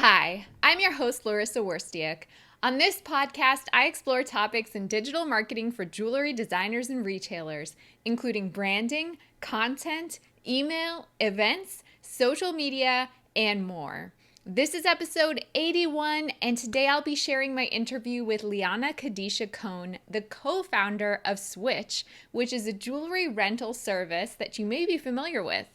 Hi, I'm your host, Larissa Werstiak. On this podcast, I explore topics in digital marketing for jewelry designers and retailers, including branding, content, email, events, social media, and more. This is episode 81, and today I'll be sharing my interview with Liana Kadisha Cohn, the co-founder of Switch, which is a jewelry rental service that you may be familiar with.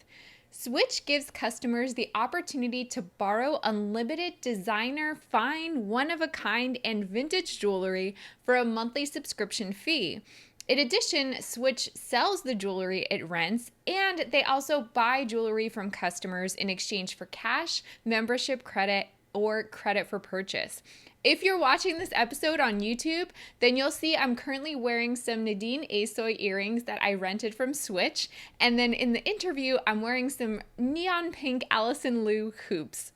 Switch gives customers the opportunity to borrow unlimited designer, fine, one-of-a-kind, and vintage jewelry for a monthly subscription fee. In addition, Switch sells the jewelry it rents, and they also buy jewelry from customers in exchange for cash, membership credit, or credit for purchase. If you're watching this episode on YouTube, then you'll see I'm currently wearing some Nadine Asoy earrings that I rented from Switch. And then in the interview, I'm wearing some neon pink Allison Liu hoops.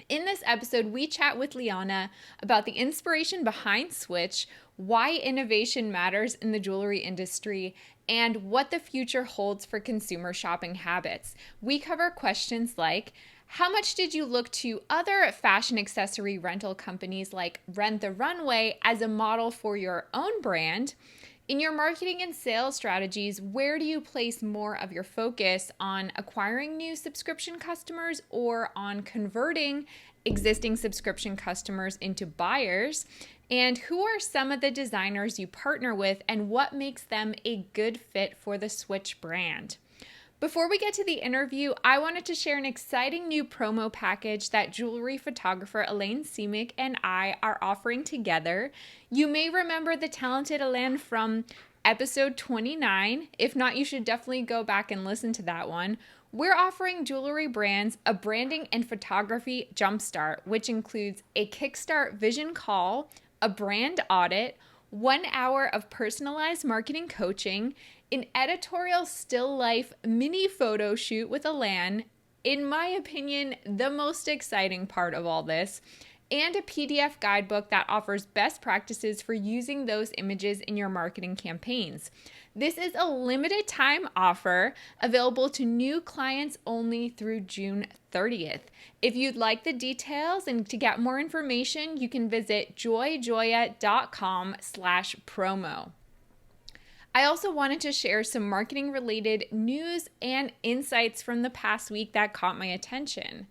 In this episode, we chat with Liana about the inspiration behind Switch, why innovation matters in the jewelry industry, and what the future holds for consumer shopping habits. We cover questions like, how much did you look to other fashion accessory rental companies like Rent the Runway as a model for your own brand? In your marketing and sales strategies, where do you place more of your focus on acquiring new subscription customers or on converting existing subscription customers into buyers? And who are some of the designers you partner with and what makes them a good fit for the Switch brand? Before we get to the interview, I wanted to share an exciting new promo package that jewelry photographer Elaine Simic and I are offering together. You may remember the talented Elaine from episode 29. If not, you should definitely go back and listen to that one. We're offering jewelry brands a branding and photography jumpstart, which includes a Kickstart vision call, a brand audit, 1 hour of personalized marketing coaching, an editorial still life mini photo shoot with Elaine, in my opinion, the most exciting part of all this, and a PDF guidebook that offers best practices for using those images in your marketing campaigns. This is a limited time offer available to new clients only through June 30th. If you'd like the details and to get more information, you can visit joya.com/promo. I also wanted to share some marketing related news and insights from the past week that caught my attention.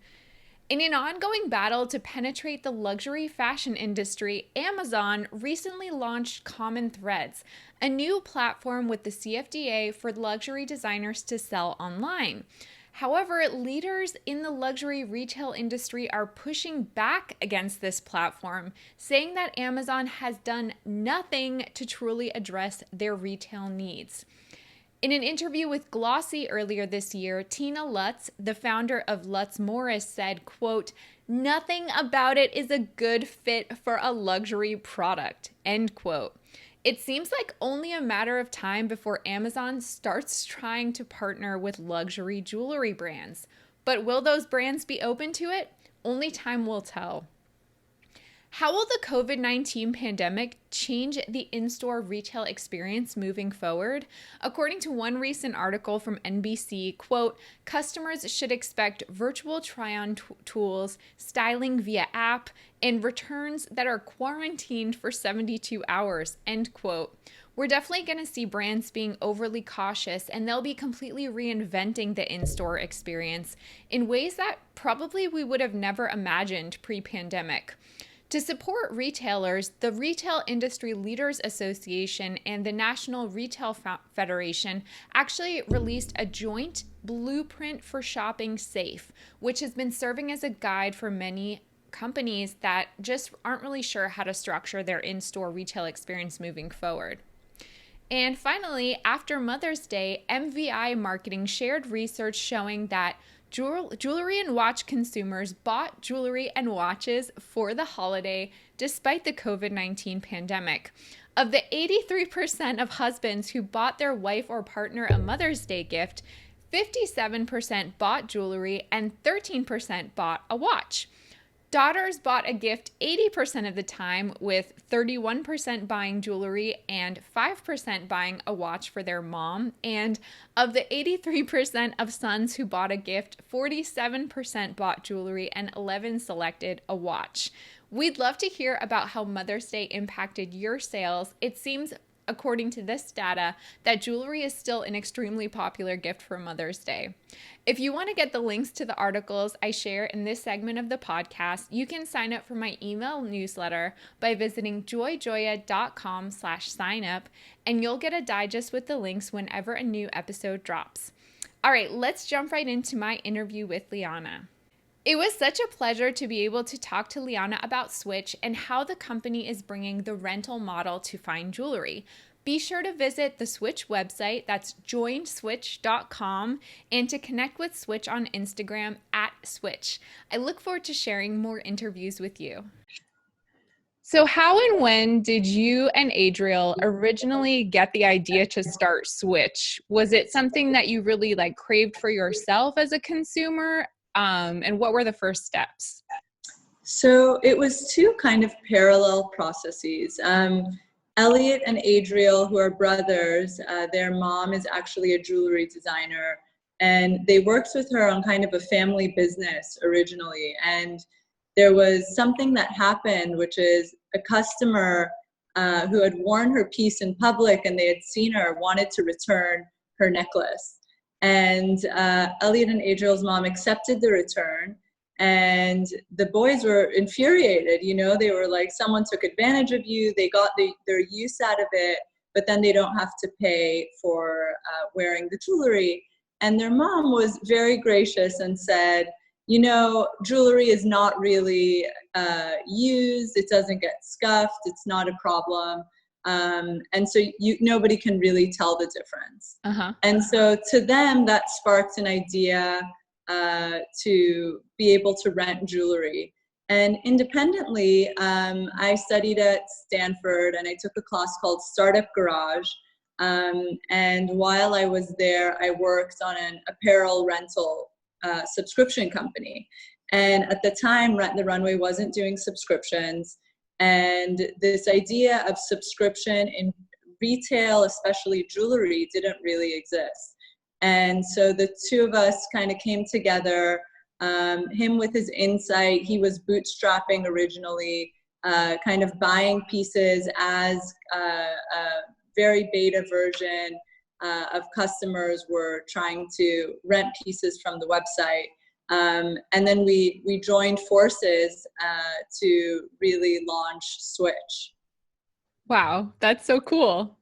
In an ongoing battle to penetrate the luxury fashion industry, Amazon recently launched Common Threads, a new platform with the CFDA for luxury designers to sell online. However, leaders in the luxury retail industry are pushing back against this platform, saying that Amazon has done nothing to truly address their retail needs. In an interview with Glossy earlier this year, Tina Lutz, the founder of Lutz Morris, said, quote, "Nothing about it is a good fit for a luxury product," end quote. It seems like only a matter of time before Amazon starts trying to partner with luxury jewelry brands. But will those brands be open to it? Only time will tell. How will the COVID-19 pandemic change the in-store retail experience moving forward? According to one recent article from NBC, quote, "Customers should expect virtual try-on tools, styling via app, and returns that are quarantined for 72 hours, end quote. We're definitely going to see brands being overly cautious, and they'll be completely reinventing the in-store experience in ways that probably we would have never imagined pre-pandemic. To support retailers, the Retail Industry Leaders Association and the National Retail Federation actually released a joint blueprint for shopping safe, which has been serving as a guide for many companies that just aren't really sure how to structure their in-store retail experience moving forward. And finally, after Mother's Day, MVI Marketing shared research showing that jewelry and watch consumers bought jewelry and watches for the holiday despite the COVID-19 pandemic. Of the 83% of husbands who bought their wife or partner a Mother's Day gift, 57% bought jewelry and 13% bought a watch. Daughters bought a gift 80% of the time, with 31% buying jewelry and 5% buying a watch for their mom. And of the 83% of sons who bought a gift, 47% bought jewelry and 11 selected a watch. We'd love to hear about how Mother's Day impacted your sales. It seems, according to this data, that jewelry is still an extremely popular gift for Mother's Day. If you want to get the links to the articles I share in this segment of the podcast, you can sign up for my email newsletter by visiting joyjoya.com/signup, and you'll get a digest with the links whenever a new episode drops. All right, let's jump right into my interview with Liana. It was such a pleasure to be able to talk to Liana about Switch and how the company is bringing the rental model to fine jewelry. Be sure to visit the Switch website, that's joinswitch.com, and to connect with Switch on Instagram @Switch. I look forward to sharing more interviews with you. So how and when did you and Adriel originally get the idea to start Switch? Was it something that you really craved for yourself as a consumer? And what were the first steps? So it was two kind of parallel processes. Elliot and Adriel, who are brothers, their mom is actually a jewelry designer, and they worked with her on kind of a family business originally. And there was something that happened, which is a customer who had worn her piece in public and they had seen her, wanted to return her necklace. And Elliot and Adriel's mom accepted the return, and the boys were infuriated. They were like, someone took advantage of you, they got their use out of it, but then they don't have to pay for wearing the jewelry. And their mom was very gracious and said, jewelry is not really used, it doesn't get scuffed, it's not a problem. And so nobody can really tell the difference. And so to them, that sparked an idea to be able to rent jewelry. And independently, I studied at Stanford and I took a class called Startup Garage. And while I was there, I worked on an apparel rental subscription company. And at the time, Rent the Runway wasn't doing subscriptions. And this idea of subscription in retail, especially jewelry, didn't really exist. And so the two of us kind of came together, him with his insight. He was bootstrapping originally, kind of buying pieces as a very beta version of customers were trying to rent pieces from the website. And then we joined forces to really launch Switch. Wow, that's so cool.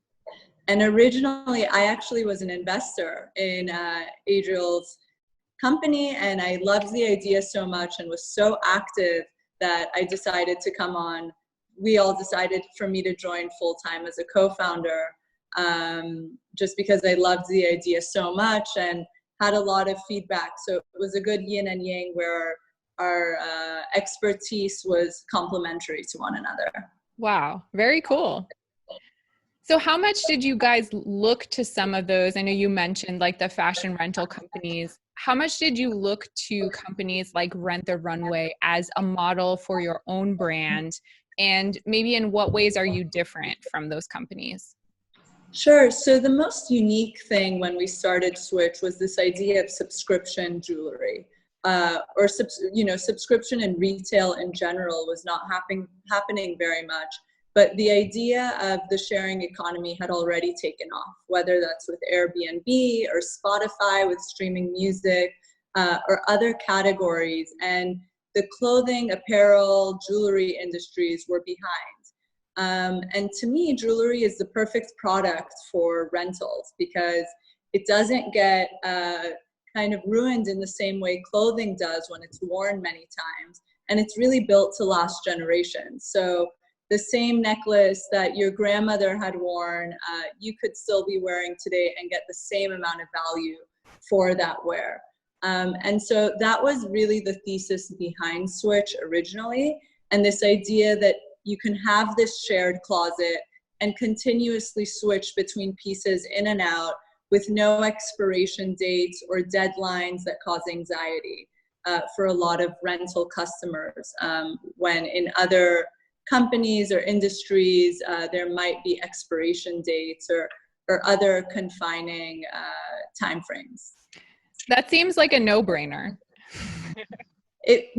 And originally, I actually was an investor in Adriel's company, and I loved the idea so much and was so active that I decided to come on. We all decided for me to join full-time as a co-founder, just because I loved the idea so much and had a lot of feedback. So it was a good yin and yang where our expertise was complementary to one another. Wow, very cool. So how much did you guys look to some of those? I know you mentioned the fashion rental companies. How much did you look to companies like Rent the Runway as a model for your own brand? And maybe in what ways are you different from those companies? Sure. So the most unique thing when we started Switch was this idea of subscription jewelry, or subscription in retail in general was not happening very much. But the idea of the sharing economy had already taken off, whether that's with Airbnb or Spotify with streaming music, or other categories. And the clothing, apparel, jewelry industries were behind. And to me, jewelry is the perfect product for rentals because it doesn't get kind of ruined in the same way clothing does when it's worn many times. And it's really built to last generations. So the same necklace that your grandmother had worn, you could still be wearing today and get the same amount of value for that wear. And so that was really the thesis behind Switch originally. And this idea that you can have this shared closet and continuously switch between pieces in and out with no expiration dates or deadlines that cause anxiety. for a lot of rental customers, when in other companies or industries, there might be expiration dates or other confining timeframes. That seems like a no-brainer. It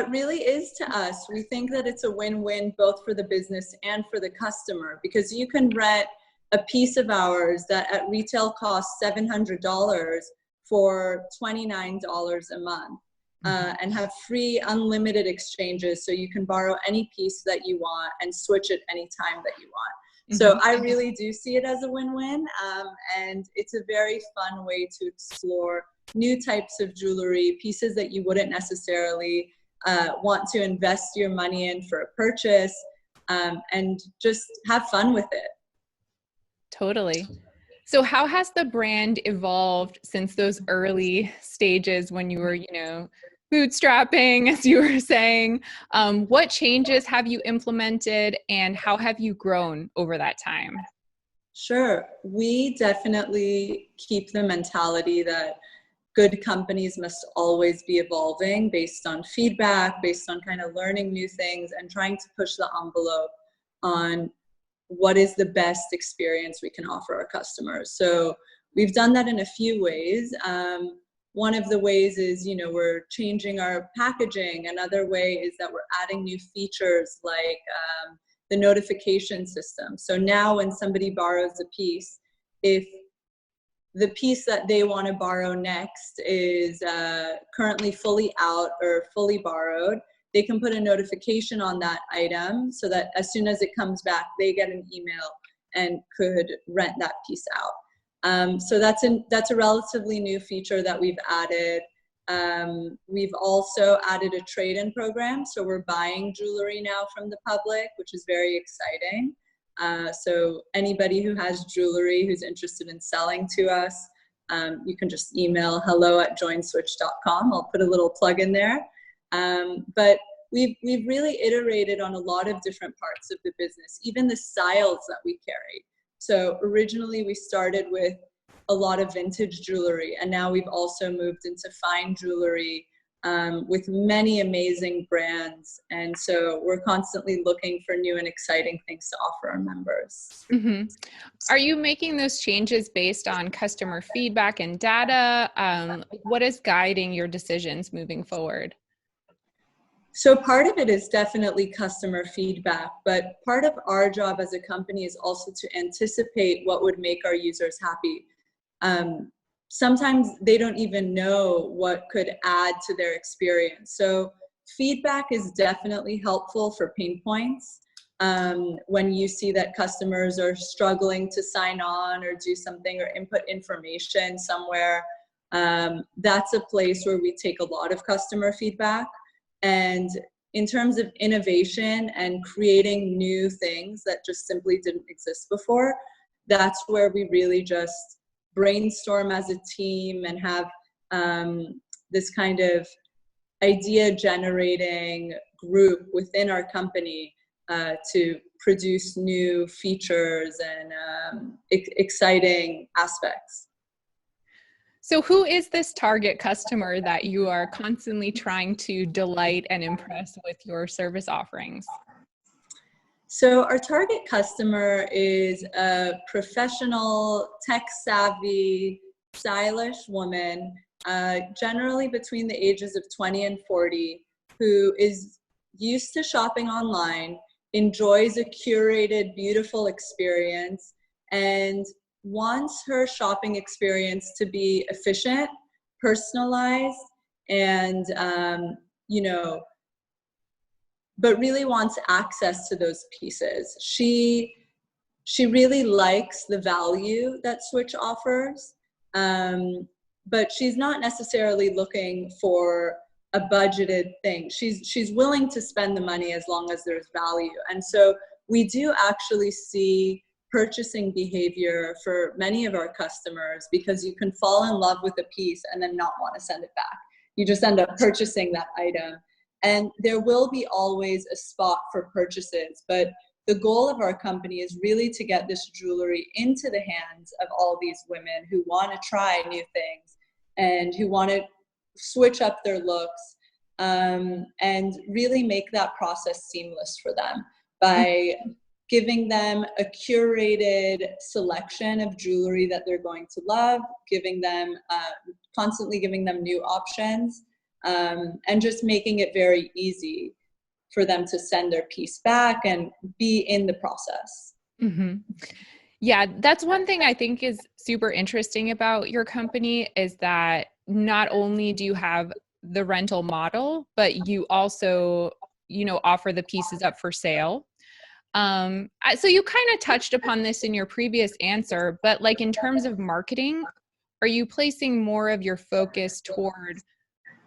really is to us. We think that it's a win-win both for the business and for the customer, because you can rent a piece of ours that at retail costs $700 for $29 a month, and have free unlimited exchanges, so you can borrow any piece that you want and switch it anytime that you want. So I really do see it as a win-win, and it's a very fun way to explore new types of jewelry, pieces that you wouldn't necessarily want to invest your money in for a purchase, and just have fun with it. Totally. So how has the brand evolved since those early stages when you were, bootstrapping, as you were saying? What changes have you implemented, and how have you grown over that time? Sure. We definitely keep the mentality that good companies must always be evolving based on feedback, based on kind of learning new things and trying to push the envelope on what is the best experience we can offer our customers. So we've done that in a few ways. One of the ways is, we're changing our packaging. Another way is that we're adding new features like the notification system. So now when somebody borrows a piece, if the piece that they want to borrow next is currently fully out or fully borrowed, they can put a notification on that item so that as soon as it comes back, they get an email and could rent that piece out. So that's a relatively new feature that we've added. We've also added a trade-in program. So we're buying jewelry now from the public, which is very exciting. So anybody who has jewelry who's interested in selling to us, you can just email hello@joinswitch.com. I'll put a little plug in there. But we've really iterated on a lot of different parts of the business, even the styles that we carry. So originally we started with a lot of vintage jewelry, and now we've also moved into fine jewelry with many amazing brands. And so we're constantly looking for new and exciting things to offer our members. Are you making those changes based on customer feedback and data? What is guiding your decisions moving forward? So part of it is definitely customer feedback, but part of our job as a company is also to anticipate what would make our users happy. Sometimes they don't even know what could add to their experience. So feedback is definitely helpful for pain points. When you see that customers are struggling to sign on or do something or input information somewhere, that's a place where we take a lot of customer feedback. And in terms of innovation and creating new things that just simply didn't exist before, that's where we really just brainstorm as a team and have this kind of idea generating group within our company to produce new features and exciting aspects. So who is this target customer that you are constantly trying to delight and impress with your service offerings? So our target customer is a professional, tech-savvy, stylish woman, generally between the ages of 20 and 40, who is used to shopping online, enjoys a curated, beautiful experience, and wants her shopping experience to be efficient, personalized, and but really wants access to those pieces. She really likes the value that Switch offers, but she's not necessarily looking for a budgeted thing. She's willing to spend the money as long as there's value. And so we do actually see purchasing behavior for many of our customers, because you can fall in love with a piece and then not want to send it back. You just end up purchasing that item. And there will be always a spot for purchases, but the goal of our company is really to get this jewelry into the hands of all these women who want to try new things and who want to switch up their looks and really make that process seamless for them by giving them a curated selection of jewelry that they're going to love, giving them constantly giving them new options, and just making it very easy for them to send their piece back and be in the process. Mm-hmm. Yeah, that's one thing I think is super interesting about your company is that not only do you have the rental model, but you also, offer the pieces up for sale. So you kind of touched upon this in your previous answer, but like in terms of marketing, are you placing more of your focus toward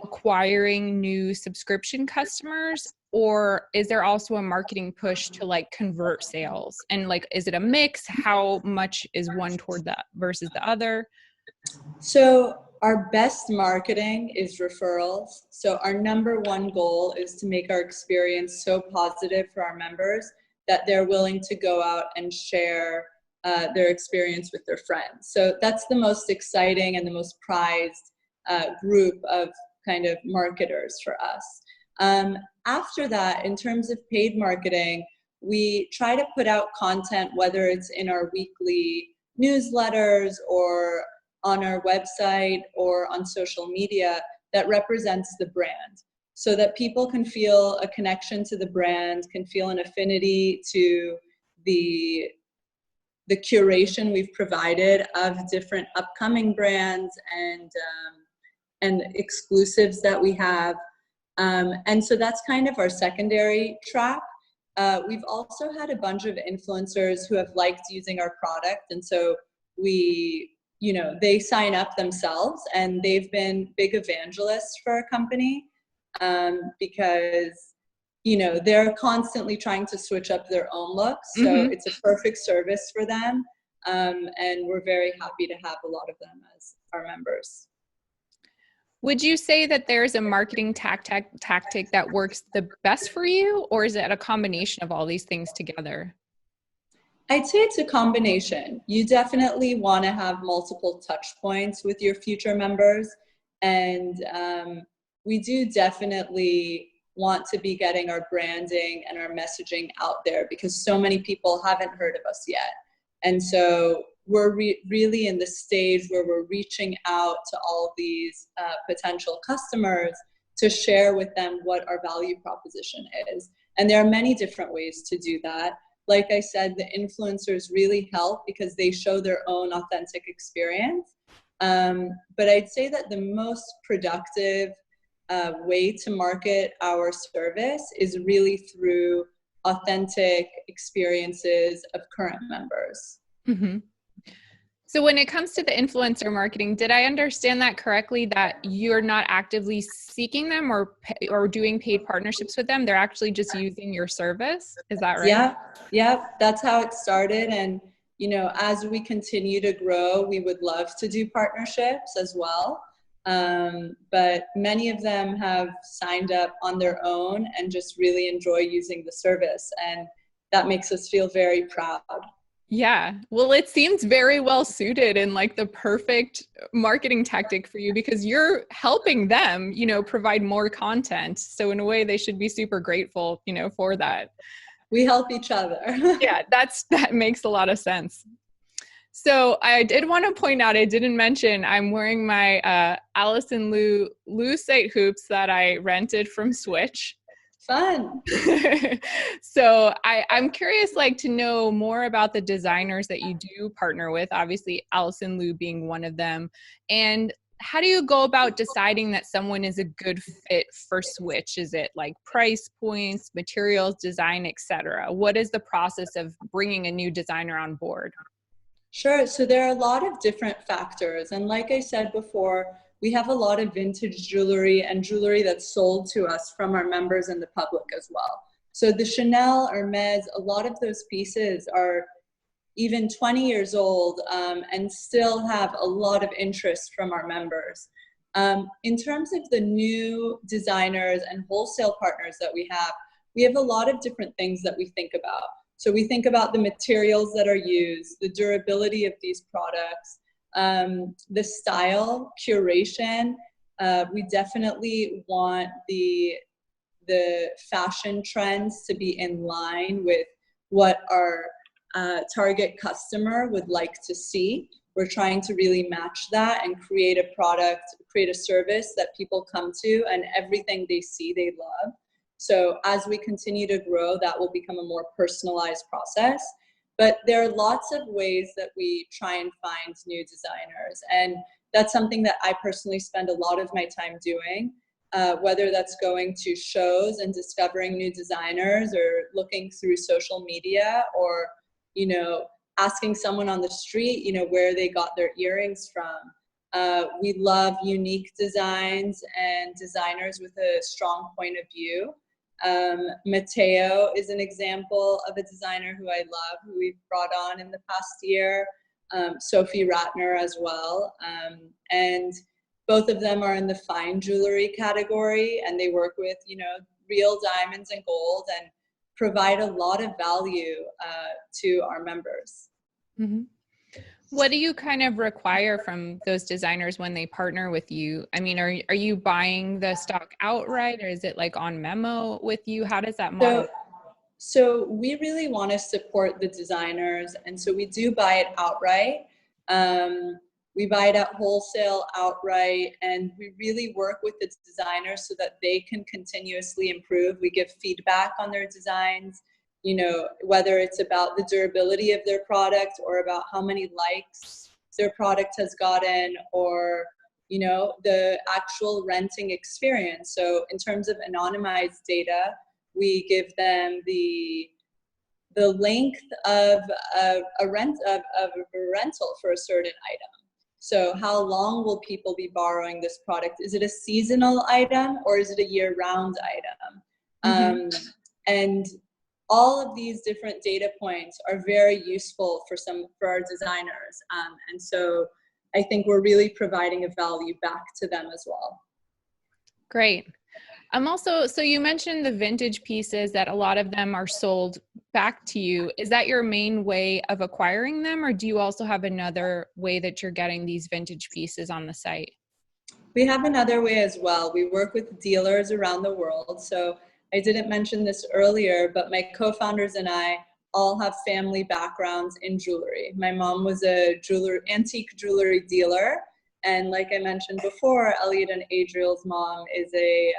acquiring new subscription customers, or is there also a marketing push to like convert sales? And like, is it a mix? How much is one toward that versus the other? So our best marketing is referrals. So our number one goal is to make our experience so positive for our members that they're willing to go out and share their experience with their friends. So that's the most exciting and the most prized group of kind of marketers for us. After that, in terms of paid marketing, we try to put out content, whether it's in our weekly newsletters or on our website or on social media, that represents the brand, so that people can feel a connection to the brand, can feel an affinity to the curation we've provided of different upcoming brands and exclusives that we have. And so that's kind of our secondary track. We've also had a bunch of influencers who have liked using our product. And so they sign up themselves, and they've been big evangelists for our company, because, they're constantly trying to switch up their own looks. So it's a perfect service for them. And we're very happy to have a lot of them as our members. Would you say that there's a marketing tactic that works the best for you, or is it a combination of all these things together? I'd say it's a combination. You definitely want to have multiple touch points with your future members. And we do definitely want to be getting our branding and our messaging out there, because so many people haven't heard of us yet. And so we're really in the stage where we're reaching out to all these potential customers to share with them what our value proposition is. And there are many different ways to do that. Like I said, the influencers really help because they show their own authentic experience. But I'd say that the most productive way to market our service is really through authentic experiences of current members. Mm-hmm. So when it comes to the influencer marketing, did I understand that correctly, that you're not actively seeking them or doing paid partnerships with them? They're actually just using your service. Is that right? Yeah, that's how it started. And, as we continue to grow, we would love to do partnerships as well. But many of them have signed up on their own and just really enjoy using the service. And that makes us feel very proud. Yeah. Well, it seems very well suited and like the perfect marketing tactic for you, because you're helping them, provide more content. So in a way, they should be super grateful, for that. We help each other. Yeah, that makes a lot of sense. So I did want to point out, I didn't mention, I'm wearing my Allison Lu Lucite hoops that I rented from Switch. Fun. So I'm curious, to know more about the designers that you do partner with, obviously Allison Lu being one of them. And how do you go about deciding that someone is a good fit for Switch? Is it like price points, materials, design, etc.? What is the process of bringing a new designer on board? Sure. So there are a lot of different factors. And like I said before, we have a lot of vintage jewelry and jewelry that's sold to us from our members and the public as well. So the Chanel, Hermes, a lot of those pieces are even 20 years old, and still have a lot of interest from our members. In terms of the new designers and wholesale partners that we have a lot of different things that we think about. So we think about the materials that are used, the durability of these products, the style, curation, We definitely want the fashion trends to be in line with what our target customer would like to see. We're trying to really match that and create a product, create a service that people come to and everything they see, they love. So as we continue to grow, that will become a more personalized process. But there are lots of ways that we try and find new designers. And that's something that I personally spend a lot of my time doing, whether that's going to shows and discovering new designers or looking through social media or, you know, asking someone on the street, you know, where they got their earrings from. We love unique designs and designers with a strong point of view. Matteo is an example of a designer who I love, who we've brought on in the past year. Sophie Ratner as well. And both of them are in the fine jewelry category, and they work with, you know, real diamonds and gold and provide a lot of value to our members. Mm-hmm. What do you kind of require from those designers when they partner with you? I mean, are you buying the stock outright, or is it like on memo with you? How does that model? So we really want to support the designers, and so we do buy it outright. We buy it at wholesale outright, and we really work with the designers so that they can continuously improve. We give feedback on their designs, you know, whether it's about the durability of their product or about how many likes their product has gotten, or, you know, the actual renting experience. So in terms of anonymized data, we give them the length of a rental for a certain item. So how long will people be borrowing this product? Is it a seasonal item or is it a year-round item? And all of these different data points are very useful for our designers. And so I think we're really providing a value back to them as well. Great. So you mentioned the vintage pieces, that a lot of them are sold back to you. Is that your main way of acquiring them, or do you also have another way that you're getting these vintage pieces on the site? We have another way as well. We work with dealers around the world. So I didn't mention this earlier, but my co-founders and I all have family backgrounds in jewelry. My mom was a antique jewelry dealer. And like I mentioned before, Elliot and Adriel's mom is a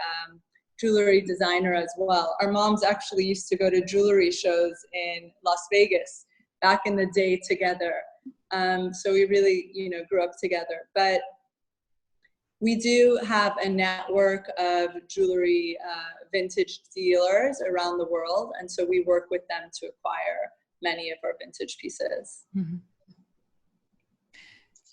jewelry designer as well. Our moms actually used to go to jewelry shows in Las Vegas back in the day together. So we really, you know, grew up together. But we do have a network of jewelry vintage dealers around the world. And so we work with them to acquire many of our vintage pieces. Mm-hmm.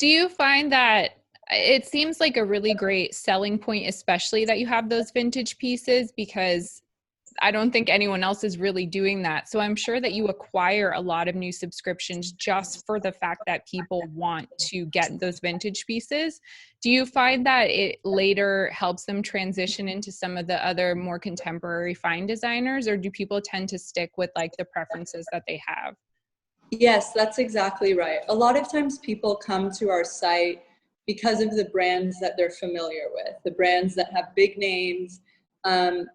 Do you find that it seems like a really great selling point, especially that you have those vintage pieces, because I don't think anyone else is really doing that. So I'm sure that you acquire a lot of new subscriptions just for the fact that people want to get those vintage pieces. Do you find that it later helps them transition into some of the other more contemporary fine designers, or do people tend to stick with like the preferences that they have? Yes, that's exactly right. A lot of times people come to our site because of the brands that they're familiar with, the brands that have big names, and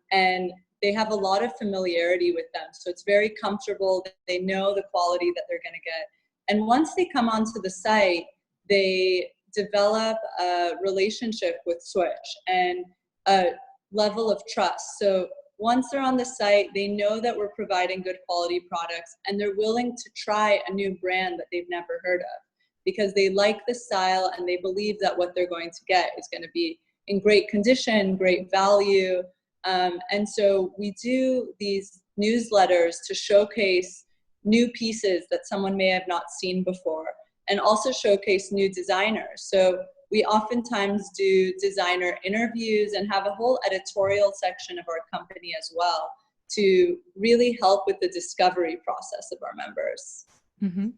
they have a lot of familiarity with them. So it's very comfortable. They know the quality that they're going to get. And once they come onto the site, they develop a relationship with Switch and a level of trust. So once they're on the site, they know that we're providing good quality products, and they're willing to try a new brand that they've never heard of because they like the style and they believe that what they're going to get is going to be in great condition, great value. And so we do these newsletters to showcase new pieces that someone may have not seen before, and also showcase new designers. So we oftentimes do designer interviews and have a whole editorial section of our company as well to really help with the discovery process of our members. Mm-hmm.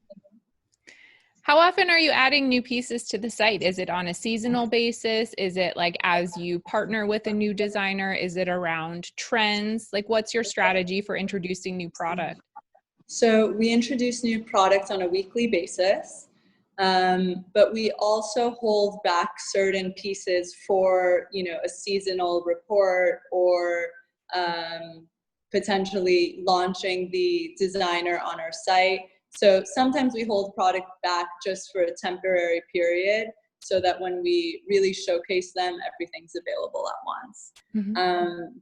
How often are you adding new pieces to the site? Is it on a seasonal basis? Is it like as you partner with a new designer? Is it around trends? Like, what's your strategy for introducing new product? So we introduce new products on a weekly basis. But we also hold back certain pieces for, a seasonal report or potentially launching the designer on our site. So sometimes we hold product back just for a temporary period so that when we really showcase them, everything's available at once.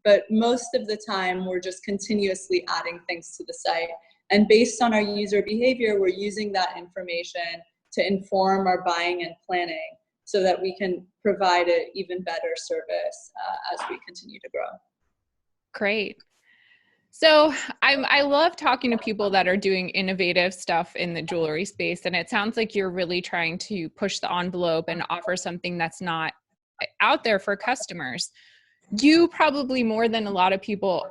But most of the time, we're just continuously adding things to the site. And based on our user behavior, we're using that information to inform our buying and planning so that we can provide an even better service as we continue to grow. Great. So I love talking to people that are doing innovative stuff in the jewelry space. And it sounds like you're really trying to push the envelope and offer something that's not out there for customers. You probably more than a lot of people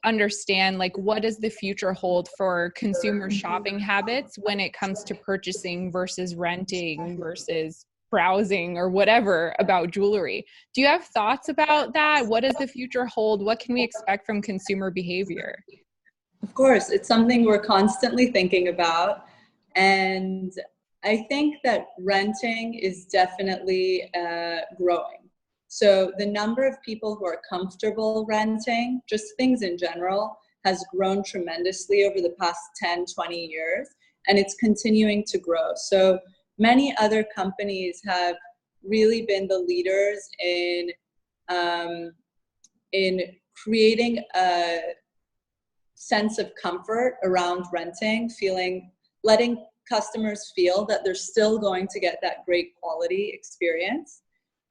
understand, like, what does the future hold for consumer shopping habits when it comes to purchasing versus renting versus browsing or whatever about jewelry. Do you have thoughts about that? What does the future hold? What can we expect from consumer behavior? Of course, it's something we're constantly thinking about. And I think that renting is definitely growing. So the number of people who are comfortable renting, just things in general, has grown tremendously over the past 10, 20 years, and it's continuing to grow. So many other companies have really been the leaders in creating a sense of comfort around renting, letting customers feel that they're still going to get that great quality experience.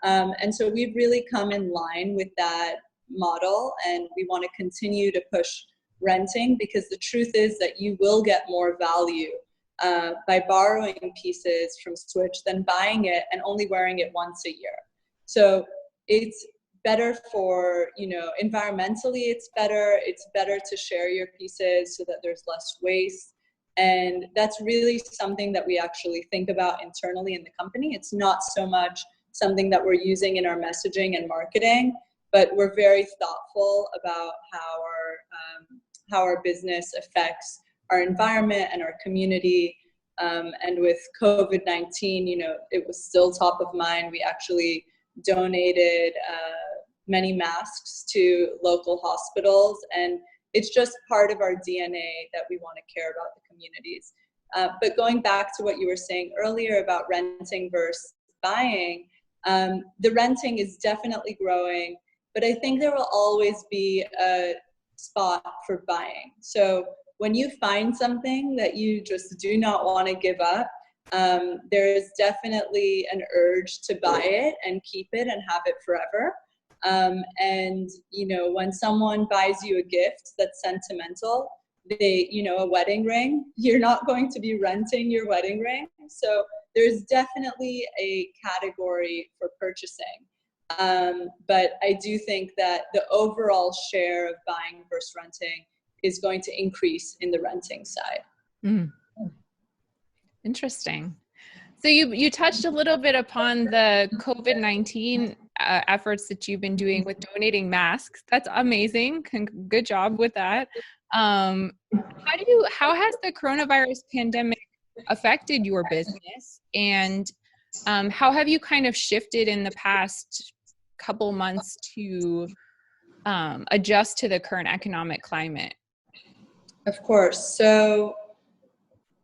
And so we've really come in line with that model, and we want to continue to push renting because the truth is that you will get more value by borrowing pieces from Switch than buying it and only wearing it once a year. So it's better for, environmentally it's better to share your pieces so that there's less waste. And that's really something that we actually think about internally in the company. It's not so much something that we're using in our messaging and marketing, but we're very thoughtful about how our business affects our environment and our community. And with COVID-19, it was still top of mind. We actually donated many masks to local hospitals, and it's just part of our DNA that we want to care about the communities. But going back to what you were saying earlier about renting versus buying, the renting is definitely growing, but I think there will always be a spot for buying. So when you find something that you just do not want to give up, there is definitely an urge to buy it and keep it and have it forever. And, when someone buys you a gift that's sentimental, a wedding ring, you're not going to be renting your wedding ring. So there's definitely a category for purchasing. But I do think that the overall share of buying versus renting is going to increase in the renting side. Mm. Interesting. So you touched a little bit upon the COVID-19 efforts that you've been doing with donating masks. That's amazing. Good job with that. How has the coronavirus pandemic affected your business, and how have you kind of shifted in the past couple months to adjust to the current economic climate? Of course. So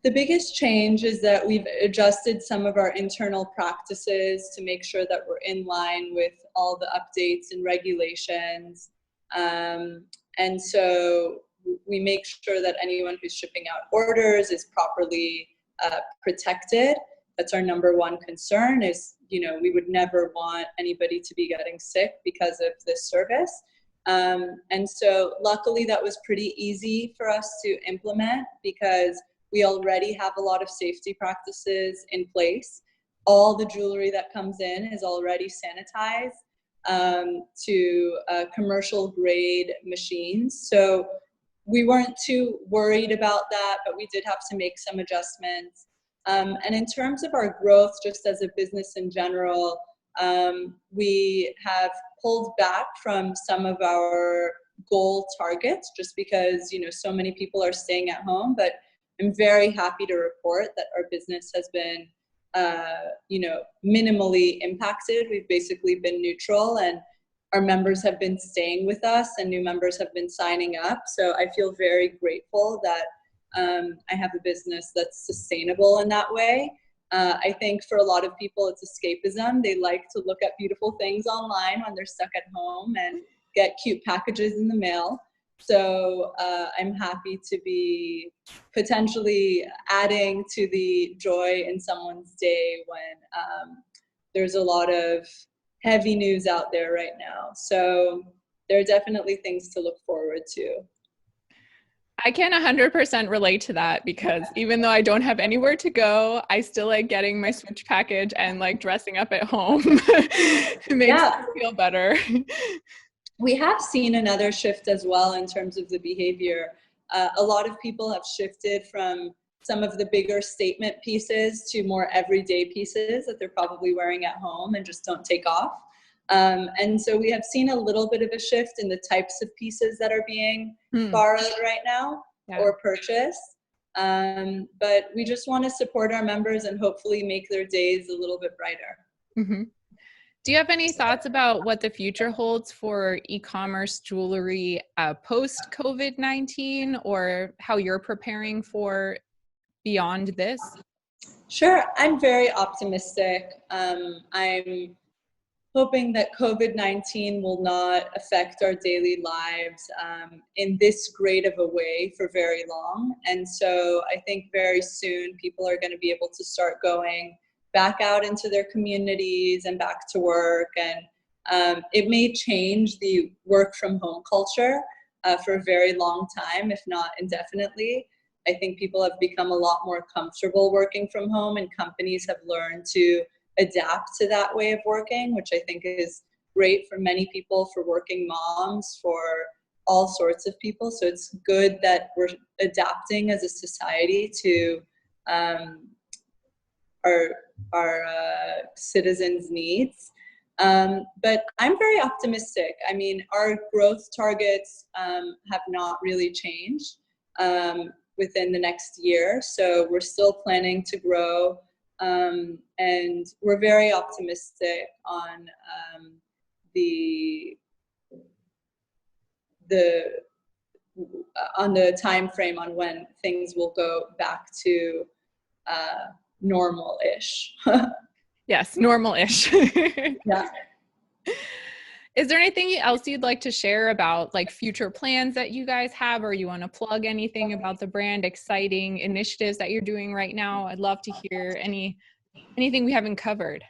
the biggest change is that we've adjusted some of our internal practices to make sure that we're in line with all the updates and regulations. And so we make sure that anyone who's shipping out orders is properly protected. That's our number one concern is, we would never want anybody to be getting sick because of this service. And so luckily that was pretty easy for us to implement because we already have a lot of safety practices in place. All the jewelry that comes in is already sanitized to commercial grade machines. So we weren't too worried about that, but we did have to make some adjustments. And in terms of our growth, just as a business in general, we have pulled back from some of our goal targets just because, so many people are staying at home, but I'm very happy to report that our business has been minimally impacted. We've basically been neutral, and our members have been staying with us and new members have been signing up. So I feel very grateful that I have a business that's sustainable in that way. I think for a lot of people, it's escapism. They like to look at beautiful things online when they're stuck at home and get cute packages in the mail. So I'm happy to be potentially adding to the joy in someone's day when there's a lot of heavy news out there right now. So there are definitely things to look forward to. I can 100% relate to that, because even though I don't have anywhere to go, I still like getting my Switch package and like dressing up at home. It makes me feel better. We have seen another shift as well in terms of the behavior. A lot of people have shifted from some of the bigger statement pieces to more everyday pieces that they're probably wearing at home and just don't take off. And so we have seen a little bit of a shift in the types of pieces that are being borrowed right now or purchased. But we just want to support our members and hopefully make their days a little bit brighter. Mm-hmm. Do you have any thoughts about what the future holds for e-commerce jewelry post COVID-19, or how you're preparing for beyond this? Sure, I'm very optimistic. I'm hoping that COVID-19 will not affect our daily lives in this great of a way for very long. And so I think very soon people are going to be able to start going back out into their communities and back to work. And it may change the work from home culture for a very long time, if not indefinitely. I think people have become a lot more comfortable working from home, and companies have learned to adapt to that way of working, which I think is great for many people, for working moms, for all sorts of people. So it's good that we're adapting as a society to our citizens' needs. But I'm very optimistic. I mean, our growth targets have not really changed within the next year. So we're still planning to grow. And we're very optimistic on the time frame on when things will go back to normal-ish. Yes, normal-ish. Yeah. Is there anything else you'd like to share about like future plans that you guys have, or you want to plug anything about the brand, exciting initiatives that you're doing right now? I'd love to hear anything we haven't covered.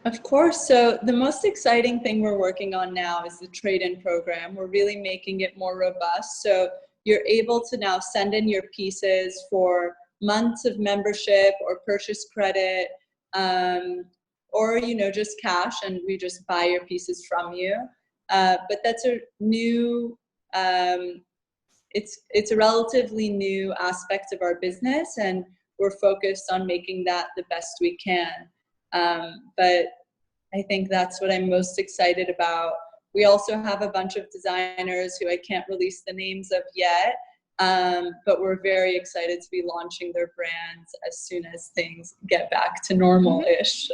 Of course. So the most exciting thing we're working on now is the trade-in program. We're really making it more robust. So you're able to now send in your pieces for months of membership or purchase credit, or just cash, and we just buy your pieces from you. But that's a new, it's a relatively new aspect of our business, and we're focused on making that the best we can. But I think that's what I'm most excited about. We also have a bunch of designers who I can't release the names of yet, but we're very excited to be launching their brands as soon as things get back to normal-ish.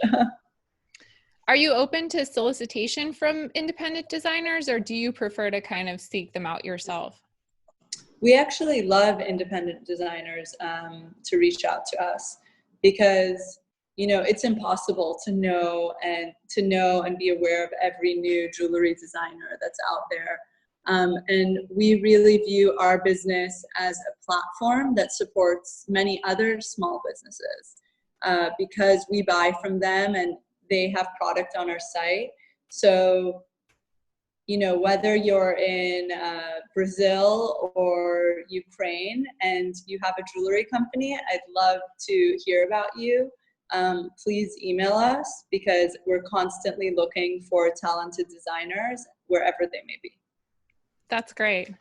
Are you open to solicitation from independent designers, or do you prefer to kind of seek them out yourself? We actually love independent designers to reach out to us, because it's impossible to know and be aware of every new jewelry designer that's out there. And we really view our business as a platform that supports many other small businesses because we buy from them and they have product on our site. So, whether you're in Brazil or Ukraine and you have a jewelry company, I'd love to hear about you. Please email us, because we're constantly looking for talented designers wherever they may be. That's great.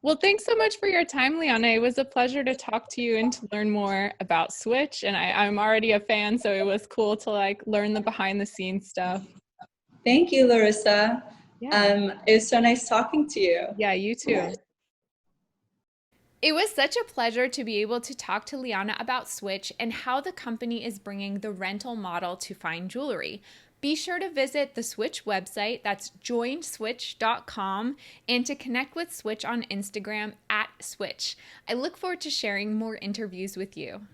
Well, thanks so much for your time, Liana. It was a pleasure to talk to you and to learn more about Switch. And I'm already a fan, so it was cool to learn the behind the scenes stuff. Thank you, Larissa. Yeah. It was so nice talking to you. Yeah, you too. It was such a pleasure to be able to talk to Liana about Switch and how the company is bringing the rental model to fine jewelry. Be sure to visit the Switch website, that's joinswitch.com, and to connect with Switch on Instagram at Switch. I look forward to sharing more interviews with you.